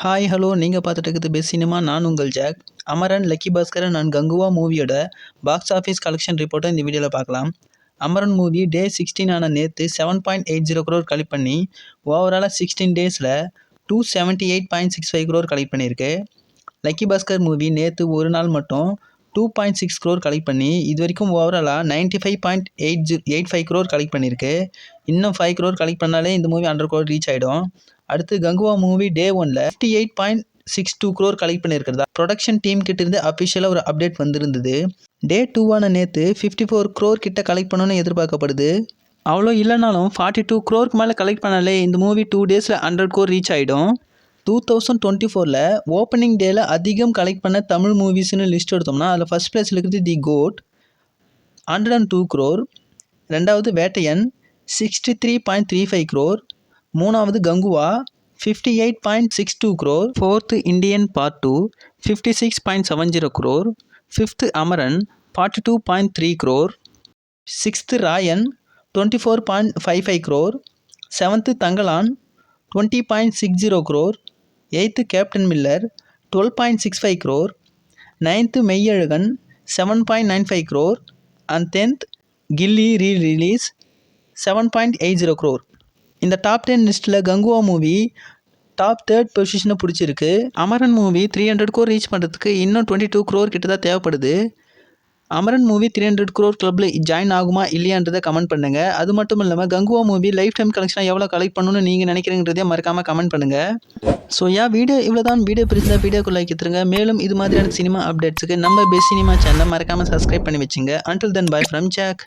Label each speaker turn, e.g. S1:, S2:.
S1: Hi hello நீங்கள் பார்த்துட்டு இருக்குது பெஸ்ட் சினிமா. நான் உங்கள் ஜாக். அமரன், லக்கி பாஸ்கரன் அண்ட் கங்குவா மூவியோட பாக்ஸ் ஆஃபீஸ் கலெக்ஷன் ரிப்போர்ட்டை இந்த வீடியோவில் பார்க்கலாம். அமரன் மூவி டே 16 ஆன நேற்று 7.80 crore கலெக்ட் பண்ணி ஓவராலாக 16 டேஸில் 278.65 crore கலெக்ட் பண்ணியிருக்கு. லக்கி பாஸ்கர் மூவி நேற்று ஒரு நாள் மட்டும் 2.6 crore கலெக்ட் பண்ணி இது வரைக்கும் ஓவராலாக 95.85 crore கலெக்ட் பண்ணியிருக்கு. இன்னும் 5 crore கலெக்ட் பண்ணாலே இந்த மூவி 100 crore ரீச் ஆகிடும். அடுத்து கங்குவா மூவி டே 1ல் 58.62 crore கலெக்ட் பண்ணியிருக்கிறதா ப்ரொடக்ஷன் டீம் கிட்ட இருந்து அஃபிஷியலாக ஒரு அப்டேட் வந்திருந்தது. டே 2ஆன நேற்று 54 crore கிட்ட கலெக்ட் பண்ணணும்னு எதிர்பார்க்கப்படுது. அவ்வளோ இல்லைனாலும் 42 crore மேலே கலெக்ட் பண்ணாலே இந்த மூவி 2 டேஸில் 100 crore ரீச் ஆகிடும். 2024ல் ஓப்பனிங் டேயில் அதிகம் கலெக்ட் பண்ண தமிழ் மூவிஸ்னு லிஸ்ட் எடுத்தோம்னா அதில் ஃபஸ்ட் பிளேஸில் இருக்குது தி கோட் 102 crore, ரெண்டாவது வேட்டையன் 63.35 crore, மூணாவது Kanguva 58.62 crore, fourth Indian part 2 56.70 crore, fifth Amaran 42.3 crore, sixth Raayan 24.55 crore, seventh Thangalaan 20.60 crore, eighth captain Miller 12.65 crore, ninth Meiyazhagan 7.95 crore and 10th Ghilli re-release 7.80 crore. இந்த டாப் 10 லிஸ்ட்டில் கங்குவா மூவி டாப் 3rd பொசிஷனை பிடிச்சிருக்கு. அமரன் மூவி 300 crore ரீச் பண்ணுறதுக்கு இன்னும் 22 crore கிட்ட தான் தேவைப்படுது. அமரன் மூவி 300 crore கிளப்பில் ஜாயின் ஆகுமா இல்லையான்றதை கமெண்ட் பண்ணுங்கள். அது மட்டும் இல்லாமல் கங்குவா மூவி லைஃப் டைம் கலெக்ஷனாக எவ்வளோ கலெக்ட் பண்ணணும்னு நீங்கள் நினைக்கிறீங்கிறதே மறக்காமல் கமெண்ட் பண்ணுங்கள். ஸோ வீடியோ இவ்வளோ தான். வீடியோ பிடிச்சா வீடியோக்குள்ள வைக்கிறதுங்க. மேலும் இது மாதிரியான சினிமா அப்டேட்ஸுக்கு நம்ம பெஸ்ட் சினிமா சேனலை மறக்காமல் சப்ஸ்கிரைப் பண்ணி வச்சுங்க. Until then bye from jack.